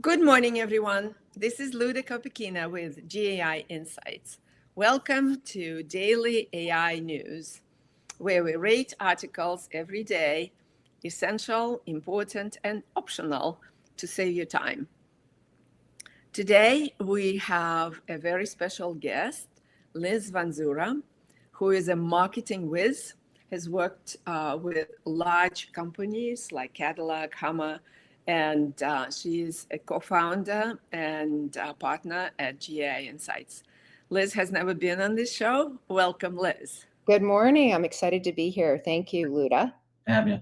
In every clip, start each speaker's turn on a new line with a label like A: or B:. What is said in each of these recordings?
A: Good morning, everyone. This is Luda Kopikina with GAI Insights. Welcome to Daily AI News, where we rate articles every day, essential, important, and optional to save you time. Today, we have a very special guest, Liz Vanzura, who is a marketing whiz, has worked with large companies like Cadillac, Hummer, and she is a co-founder and partner at GAI Insights. Liz has never been on this show. Welcome, Liz.
B: Good morning. I'm excited to be here. Thank you, Luda.
C: Have you?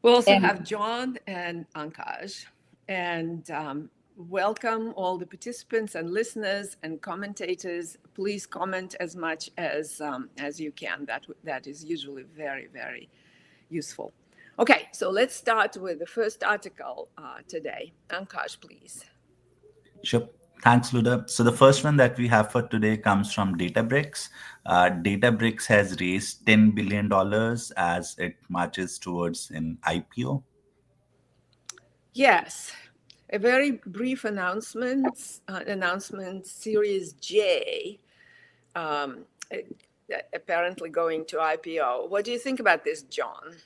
A: We also
B: And
A: have John and Ankaj. And welcome all the participants and listeners and commentators. Please comment as much as you can. That is usually very, very useful. Okay, so let's start with the first article today. Ankaj, please.
C: Sure. Thanks, Luda. So the first one that we have for today comes from Databricks. Databricks has raised $10 billion as it marches towards an IPO.
A: Yes, a very brief announcement, Series J, apparently going to IPO. What do you think about this, John?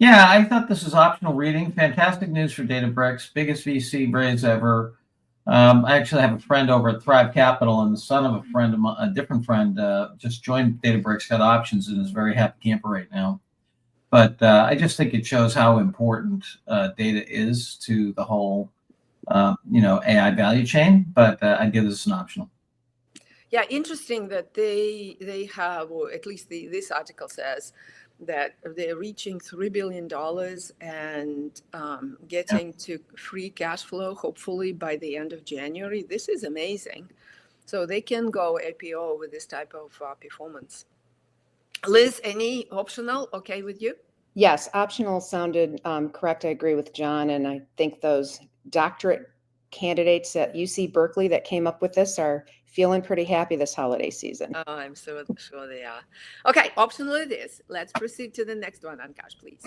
D: Yeah, I thought this was optional reading. Fantastic news for Databricks, biggest VC raise ever. I actually have a friend over at Thrive Capital, and the son of a different friend, just joined Databricks, got options, and is a very happy camper right now. But I just think it shows how important data is to the whole, AI value chain. But I'd give this an optional.
A: Yeah, interesting that they have, or at least this article says, that they're reaching $3 billion and getting to free cash flow, hopefully by the end of January. This is amazing. So they can go IPO with this type of performance. Liz, any optional okay with you?
B: yes, optional sounded correct. I agree with John. And I think those doctorate candidates at UC Berkeley that came up with this are feeling pretty happy this holiday season.
A: Oh, I'm so sure they are. Okay, optional it is. Let's proceed to the next one, Ankash, please.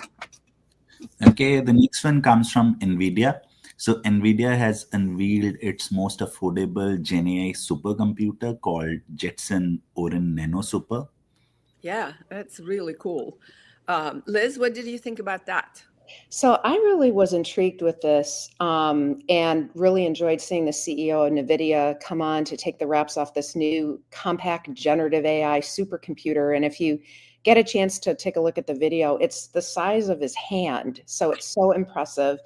C: Okay, the next one comes from NVIDIA. So NVIDIA has unveiled its most affordable GenAI supercomputer called Jetson Orin Nano Super.
A: Yeah, that's really cool. Liz, what did you think about that?
B: So I really was intrigued with this and really enjoyed seeing the CEO of NVIDIA come on to take the wraps off this new compact generative AI supercomputer. And if you get a chance to take a look at the video, it's the size of his hand. So it's so impressive.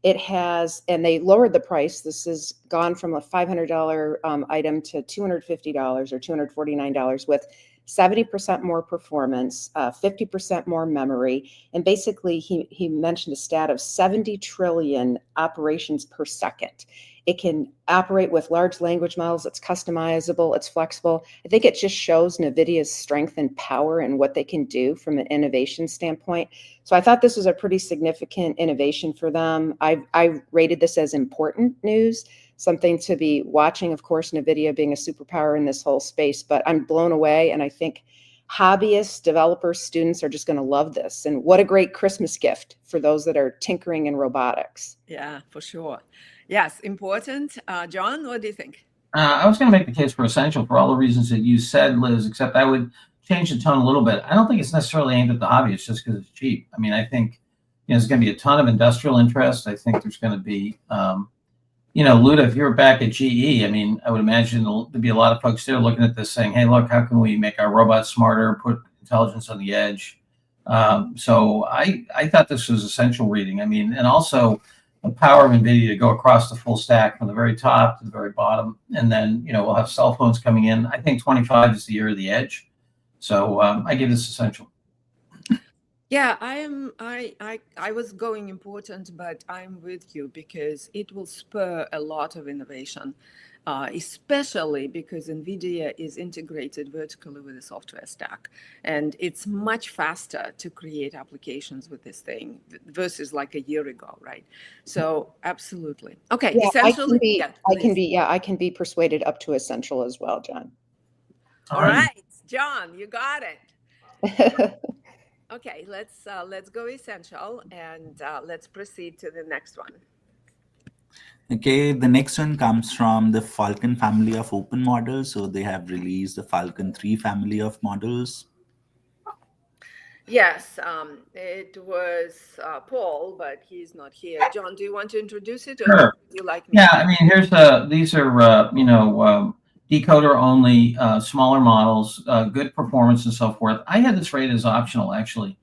B: It has, and they lowered the price. This has gone from a $500 item to $250 or $249 with 70% more performance, 50% more memory. And basically, he mentioned a stat of 70 trillion operations per second. It can operate with large language models. It's customizable. It's flexible. I think it just shows NVIDIA's strength and power and what they can do from an innovation standpoint. So I thought this was a pretty significant innovation for them. I rated this as important news, something to be watching. Of course, NVIDIA being a superpower in this whole space, but I'm blown away. And I think hobbyists, developers, students are just going to love this. And what a great Christmas gift for those that are tinkering in robotics.
A: Yeah, for sure. Yes, important. John, what do you think?
D: I was going to make the case for essential for all the reasons that you said, Liz, except I would change the tone a little bit. I don't think it's necessarily aimed at the hobbyists just because it's cheap. I mean, I think there's going to be a ton of industrial interest. I think there's going to be, Luda, if you were back at GE, I mean, I would imagine there'd be a lot of folks there looking at this saying, hey, look, how can we make our robots smarter, put intelligence on the edge? So I thought this was essential reading. I mean, and also the power of NVIDIA to go across the full stack from the very top to the very bottom. And then, we'll have cell phones coming in. I think 25 is the year of the edge. So I give this essential.
A: Yeah, I was going important, but I'm with you because it will spur a lot of innovation, especially because NVIDIA is integrated vertically with the software stack. And it's much faster to create applications with this thing versus like a year ago, right? So absolutely. Okay,
B: Yeah,
A: essentially.
B: I can be persuaded up to essential as well, John.
A: All right, John, you got it. Okay, let's go essential and let's proceed to the next one.
C: Okay, the next one comes from the Falcon family of open models. So they have released the Falcon 3 family of models.
A: Yes, it was Paul, but he's not here. John, do you want to introduce it, or
D: Sure.
A: would you like me
D: Yeah,
A: to?
D: I mean, these are decoder only, smaller models, good performance and so forth. I had this rated as optional, actually.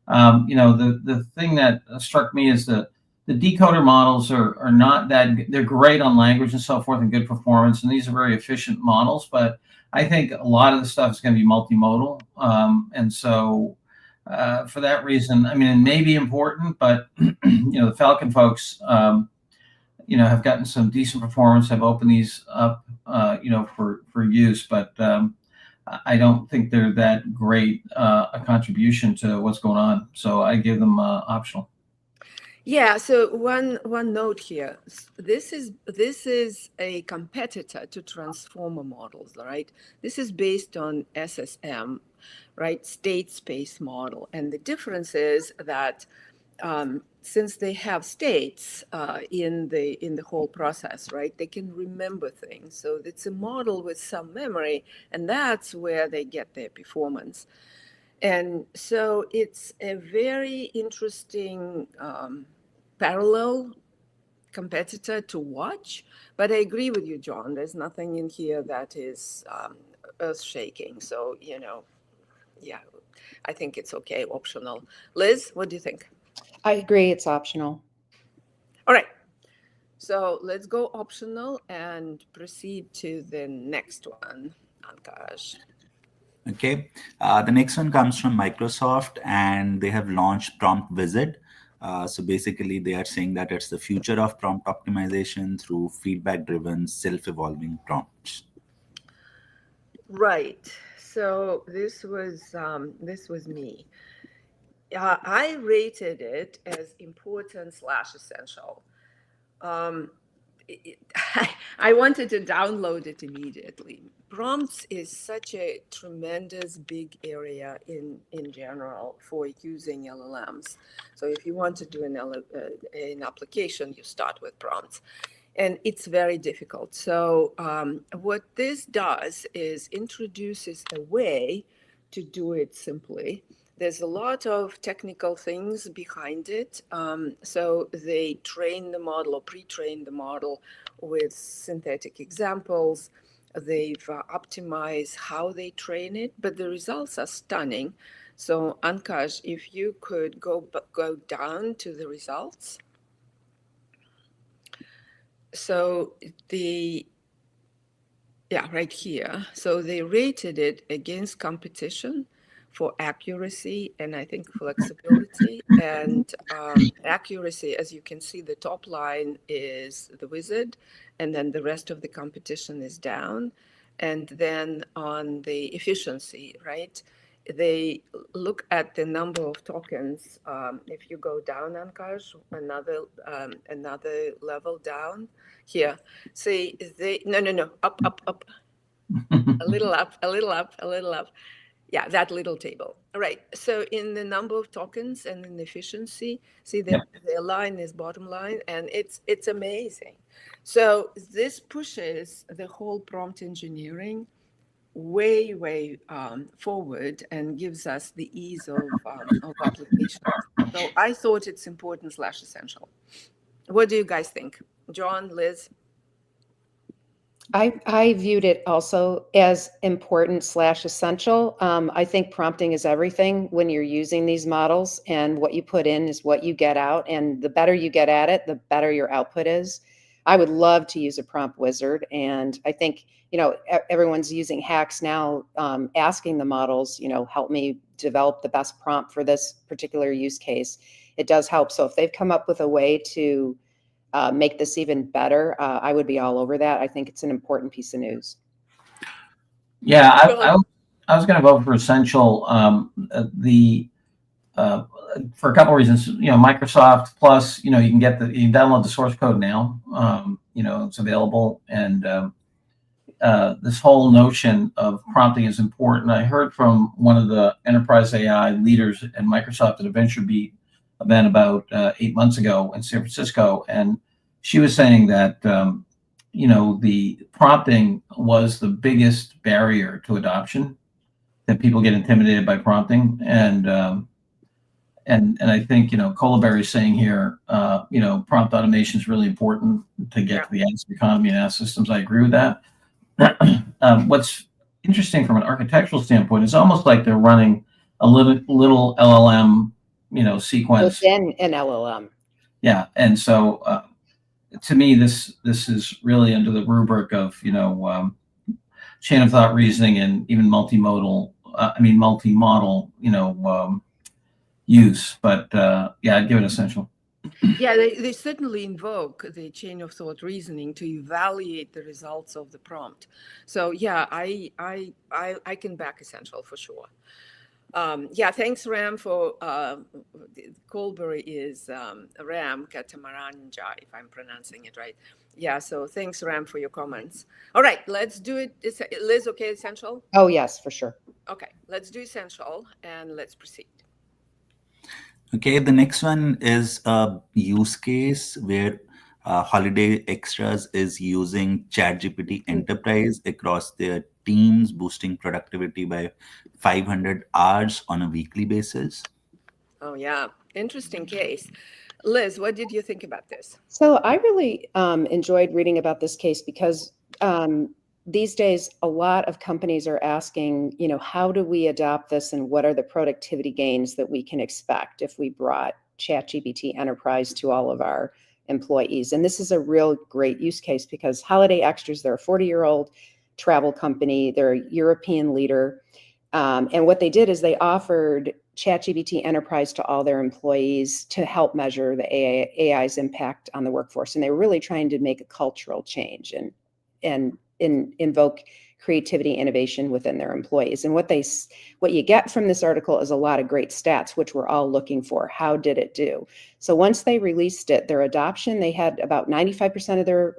D: The thing that struck me is the decoder models are not that they're great on language and so forth and good performance, and these are very efficient models. But I think a lot of the stuff is going to be multimodal, and so for that reason, I mean, it may be important, but the Falcon folks. Have gotten some decent performance, have opened these up, for use, but I don't think they're that great a contribution to what's going on. So I give them optional.
A: Yeah. So one note here. This is a competitor to transformer models, right? This is based on SSM, right? State space model, and the difference is that since they have states in the whole process, right, they can remember things. So it's a model with some memory, and that's where they get their performance. And so it's a very interesting parallel competitor to watch. But I agree with you, John. There's nothing in here that is earth-shaking. So yeah, I think it's okay, optional. Liz, what do you think?
B: I agree, it's optional.
A: All right. So let's go optional and proceed to the next one, Ankash.
C: Okay, the next one comes from Microsoft, and they have launched PromptWizard. So basically, they are saying that it's the future of prompt optimization through feedback-driven, self-evolving prompts.
A: Right. So this was me. I rated it as important/essential. Um, I wanted to download it immediately. Prompts is such a tremendous big area in general for using LLMs. So if you want to do an application, you start with prompts. And it's very difficult. So what this does is introduces a way to do it simply. There's a lot of technical things behind it. So they train the model or pre-train the model with synthetic examples. They've optimized how they train it, but the results are stunning. So Ankash, if you could go down to the results. So right here. So they rated it against competition for accuracy and I think flexibility. And accuracy, as you can see, the top line is the wizard, and then the rest of the competition is down. And then on the efficiency, right? They look at the number of tokens. If you go down, Ankash, another level down here. See, no, up, a little up, a little up, a little up. Yeah, that little table. All right. So in the number of tokens and in efficiency, see the line is bottom line, and it's amazing. So this pushes the whole prompt engineering way forward and gives us the ease of application. So I thought it's important/essential. What do you guys think? John, Liz?
B: I viewed it also as important/essential. I think prompting is everything when you're using these models, and what you put in is what you get out. And the better you get at it, the better your output is. I would love to use a prompt wizard. And I think, everyone's using hacks now, asking the models, help me develop the best prompt for this particular use case. It does help. So if they've come up with a way to make this even better, I would be all over that. I think it's an important piece of news.
D: Yeah, I was going to vote for essential. For a couple of reasons. Microsoft Plus. You can download the source code now. It's available, and this whole notion of prompting is important. I heard from one of the enterprise AI leaders at Microsoft at a VentureBeat event about 8 months ago in San Francisco, and she was saying that the prompting was the biggest barrier to adoption, that people get intimidated by prompting. And I think, Colaberry's saying here, prompt automation is really important to get to the ads economy and ad systems. I agree with that. What's interesting from an architectural standpoint is almost like they're running a little LLM, sequence
B: within an LLM.
D: Yeah, and so to me, this is really under the rubric of chain of thought reasoning and even multimodal use. But yeah, I'd give it essential.
A: Yeah, they certainly invoke the chain of thought reasoning to evaluate the results of the prompt. So yeah, I can back essential for sure. Yeah, thanks Ram for Colbury is Ram Katamaranja, if I'm pronouncing it right. Yeah, so thanks Ram for your comments. All right, let's do it. Liz, okay, essential?
B: Oh yes, for sure.
A: Okay, let's do essential and let's proceed.
C: Okay, the next one is a use case where Holiday Extras is using ChatGPT Enterprise across their teams, boosting productivity by 500 hours on a weekly basis.
A: Oh, yeah. Interesting case. Liz, what did you think about this?
B: So I really enjoyed reading about this case because these days, a lot of companies are asking, how do we adopt this and what are the productivity gains that we can expect if we brought ChatGPT Enterprise to all of our employees? And this is a real great use case because Holiday Extras, they're a 40-year-old travel company. They're a European leader. And what they did is they offered ChatGPT Enterprise to all their employees to help measure the AI's impact on the workforce. And they were really trying to make a cultural change and invoke creativity, innovation within their employees. And what you get from this article is a lot of great stats, which we're all looking for. How did it do? So once they released it, their adoption, they had about 95% of their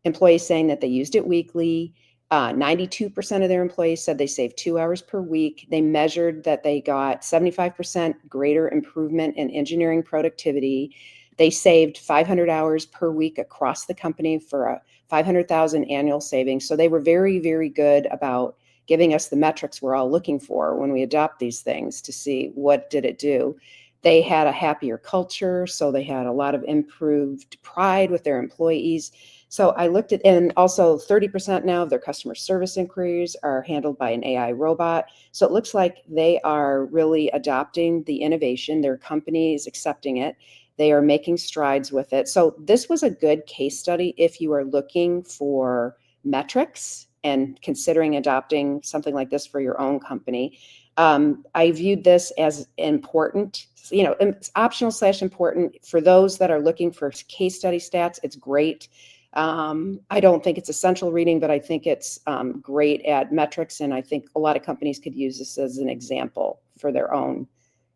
B: employees saying that they used it weekly. 92% of their employees said they saved 2 hours per week. They measured that they got 75% greater improvement in engineering productivity. They saved 500 hours per week across the company for a 500,000 annual savings. So they were very, very good about giving us the metrics we're all looking for when we adopt these things to see what did it do. They had a happier culture, so they had a lot of improved pride with their employees. So I looked at, and also 30% now of their customer service inquiries are handled by an AI robot. So it looks like they are really adopting the innovation. Their company is accepting it. They are making strides with it. So this was a good case study if you are looking for metrics and considering adopting something like this for your own company. I viewed this as important, it's optional / important for those that are looking for case study stats. It's great. I don't think it's essential reading, but I think it's great at metrics. And I think a lot of companies could use this as an example for their own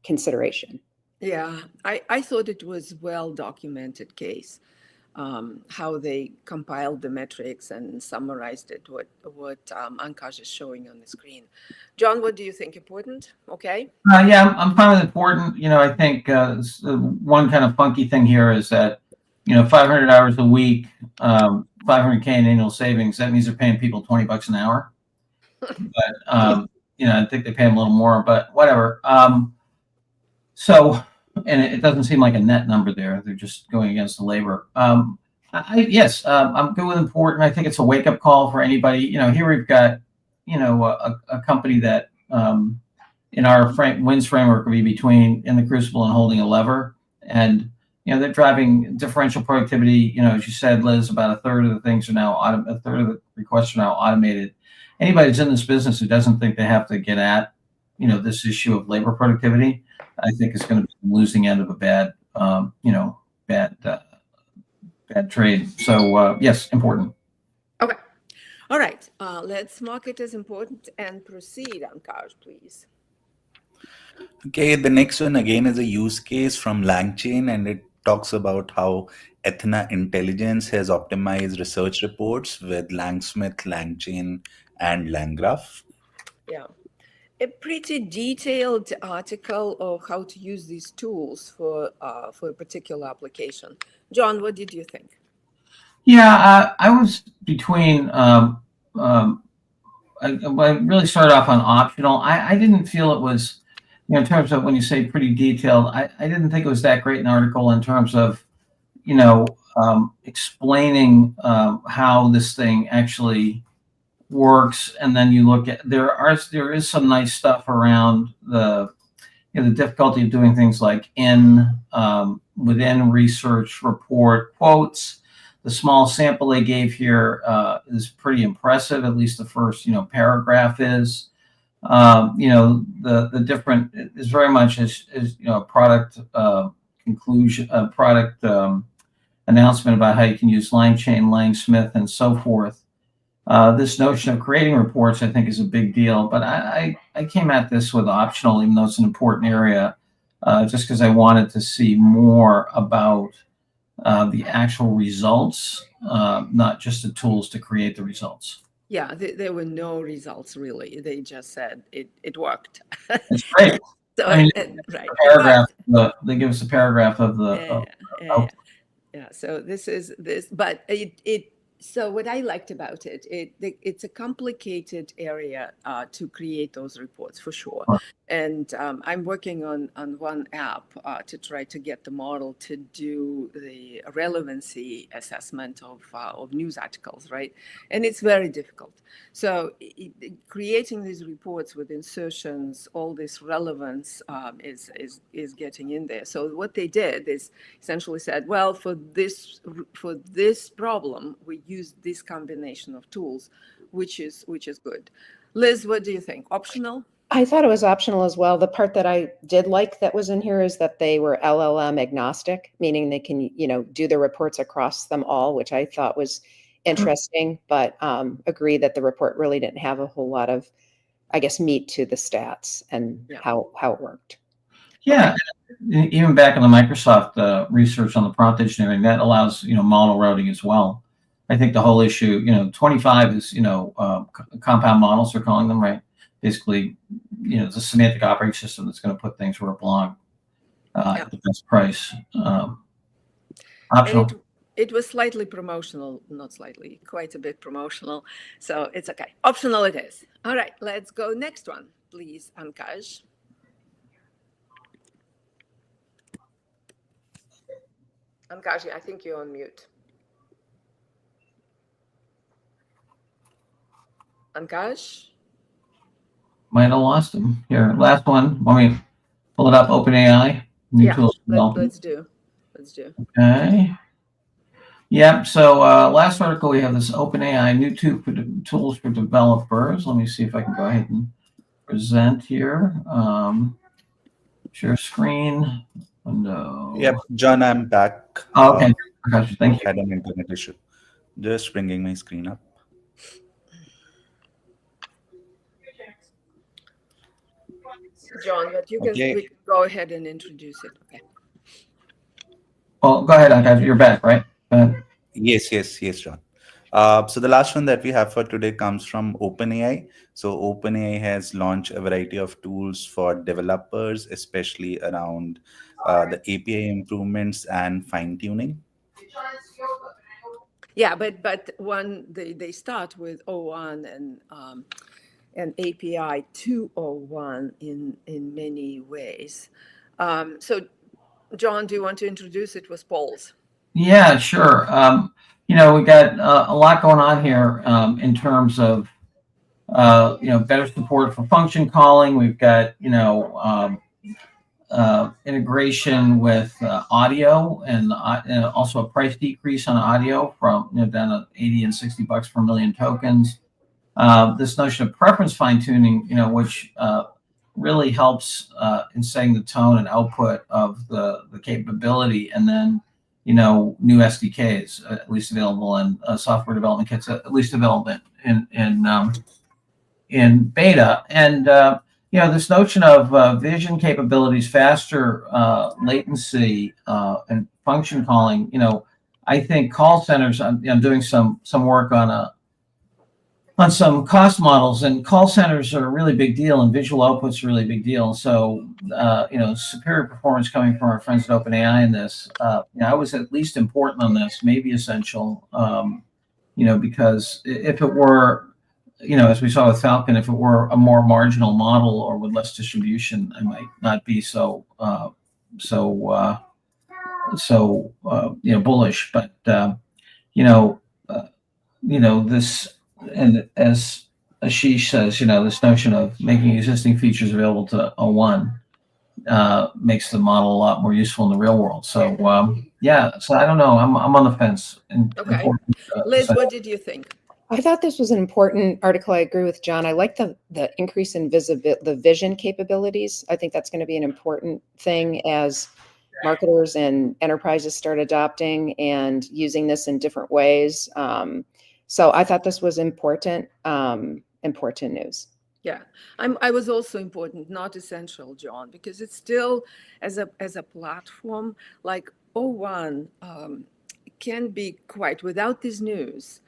B: consideration.
A: Yeah, I thought it was well-documented case, how they compiled the metrics and summarized it, what Ankash is showing on the screen. John, what do you think? Important? Okay.
D: Yeah, I'm fine with important. I think one kind of funky thing here is that 500 hours a week, 500K in annual savings. That means they're paying people $20 an hour. But I think they pay them a little more, but whatever. So, and it doesn't seem like a net number there. They're just going against the labor. Yes, I'm good with important. I think it's a wake-up call for anybody. Here we've got, a company that in our wins framework would be between in the crucible and holding a lever. And, they're driving differential productivity. As you said, Liz, about a third of the things are now a third of the requests are now automated. Anybody who's in this business who doesn't think they have to get at, this issue of labor productivity, I think is going to be the losing end of a bad trade. So yes, important.
A: Okay. All right. Let's mark it as important and proceed, Ankash, please.
C: Okay, the next one again is a use case from LangChain, and it talks about how Ethna Intelligence has optimized research reports with LangSmith, LangChain, and LangGraph.
A: Yeah. a pretty detailed article of how to use these tools for a particular application. John, what did you think?
D: Yeah, I was between. I really started off on optional. I didn't feel it was, in terms of when you say pretty detailed, I didn't think it was that great an article in terms of, explaining how this thing actually works. And then you look at, there is some nice stuff around the difficulty of doing things like within research report quotes. The small sample they gave here is pretty impressive. At least the first, paragraph is. The different is very much as product conclusion, product announcement about how you can use line chain, Lang Smith, and so forth. This notion of creating reports, I think, is a big deal. But I came at this with optional, even though it's an important area, just because I wanted to see more about the actual results, not just the tools to create the results.
A: Yeah, there were no results really. They just said it worked.
D: It's great.
A: So,
D: I mean,
A: right.
D: Paragraph. They give us a paragraph of the.
A: Yeah. So this is this, but it. So what I liked about it's a complicated area to create those reports for sure. And I'm working on one app to try to get the model to do the relevancy assessment of news articles, right? And it's very difficult. So creating these reports with insertions, all this relevance is getting in there. So what they did is essentially said, well, for this problem, we use this combination of tools, which is good. Liz, what do you think? Optional?
B: I thought it was optional as well. The part that I did like that was in here is that they were LLM agnostic, meaning they can, do the reports across them all, which I thought was interesting, but agree that the report really didn't have a whole lot of, I guess, meat to the stats and how it worked.
D: Yeah, even back in the Microsoft research on the prompt engineering, that allows, model routing as well. I think the whole issue, 25 is, compound models, they're calling them, right? Basically, it's a semantic operating system that's going to put things where it belongs at the best price. Optional.
A: It was slightly promotional, not slightly, quite a bit promotional. So it's okay. Optional it is. All right, let's go next one, please, Ankaj. Ankaj, I think you're on mute. Ankaj?
D: Might have lost him. Here, last one. Let me pull it up. OpenAI. New tools
A: let's do.
D: Okay. Yep. So last article, we have this OpenAI new tools for developers. Let me see if I can go ahead and present here. Share screen. Window.
C: Yep, John, I'm back.
D: Oh, okay. Gotcha. Thank you.
C: Had an internet issue. Just bringing my screen up.
A: John, but we can go ahead and introduce it. Okay.
D: Well, go ahead, Ankaj. You're back, right?
C: Yes, John. So the last one that we have for today comes from OpenAI. So OpenAI has launched a variety of tools for developers, especially around the API improvements and fine-tuning.
A: Yeah, but when they start with 01 and API 201 in many ways. So, John, do you want to introduce it with polls?
D: Yeah, sure. We got a lot going on here in terms of better support for function calling. We've got integration with audio and also a price decrease on audio from down to $80 and $60 per million tokens. This notion of preference fine tuning, which really helps in setting the tone and output of the capability, and then new SDKs at least available, and software development kits at least available in beta, and this notion of vision capabilities, faster latency, and function calling. I think call centers. I'm doing some work on on some cost models, and call centers are a really big deal, and visual output's a really big deal. So, superior performance coming from our friends at OpenAI in this, I was at least important on this, maybe essential, because if it were, as we saw with Falcon, if it were a more marginal model or with less distribution, I might not be so bullish. But this, and as Ashish says, this notion of making existing features available to O1 makes the model a lot more useful in the real world. So so I don't know. I'm on the fence.
A: Okay, Liz, what did you think?
B: I thought this was an important article. I agree with John. I like the increase in the vision capabilities. I think that's going to be an important thing as marketers and enterprises start adopting and using this in different ways. So I thought this was important news.
A: Yeah, I was also important, not essential, John, because it's still as a platform like O1 can be quite, without this news,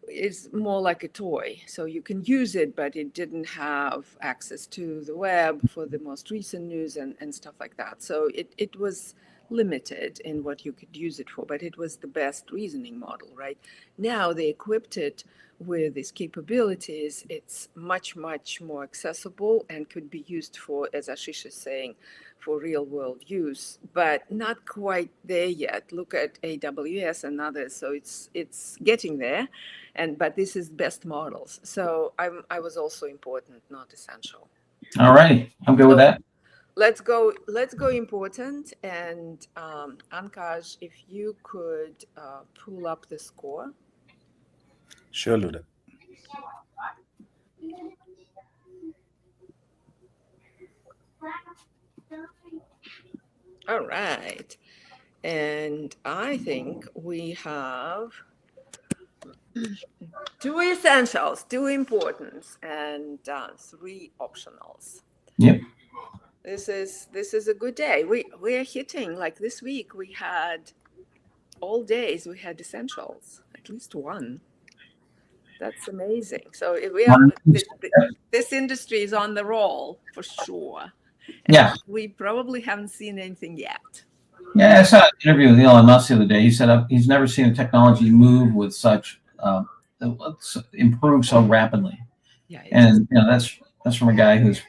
A: it's more like a toy. So you can use it, but it didn't have access to the web for the most recent news and stuff like that. So it was limited in what you could use it for, but it was the best reasoning model, right? Now they equipped it with these capabilities. It's much, much more accessible and could be used for, as Ashish is saying, for real world use, but not quite there yet. Look at AWS and others. So it's getting there. But this is best models. So I was also important, not essential.
D: All right, I'm good with that.
A: Let's go important. And Ankaj, if you could pull up the score.
C: Sure, Luda.
A: All right. And I think we have 2 essentials, 2 importance, and 3 optionals.
D: Yep.
A: This is a good day. We are hitting, like this week we had all days we had essentials, at least one. That's amazing. So this industry is on the roll for sure. And
D: yeah,
A: we probably haven't seen anything yet.
D: Yeah, I saw an interview with Elon Musk the other day. He said he's never seen a technology move with such improve so rapidly. Yeah, and that's from a guy who's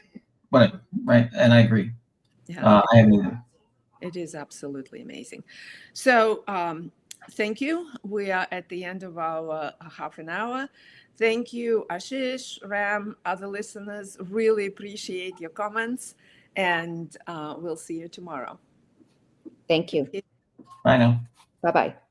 D: whatever, right? And I agree.
A: Yeah,
D: I haven't either.
A: It is absolutely amazing. So thank you. We are at the end of our half an hour. Thank you, Ashish, Ram, other listeners. Really appreciate your comments, and we'll see you tomorrow.
B: Thank you.
D: Bye now.
B: Bye-bye.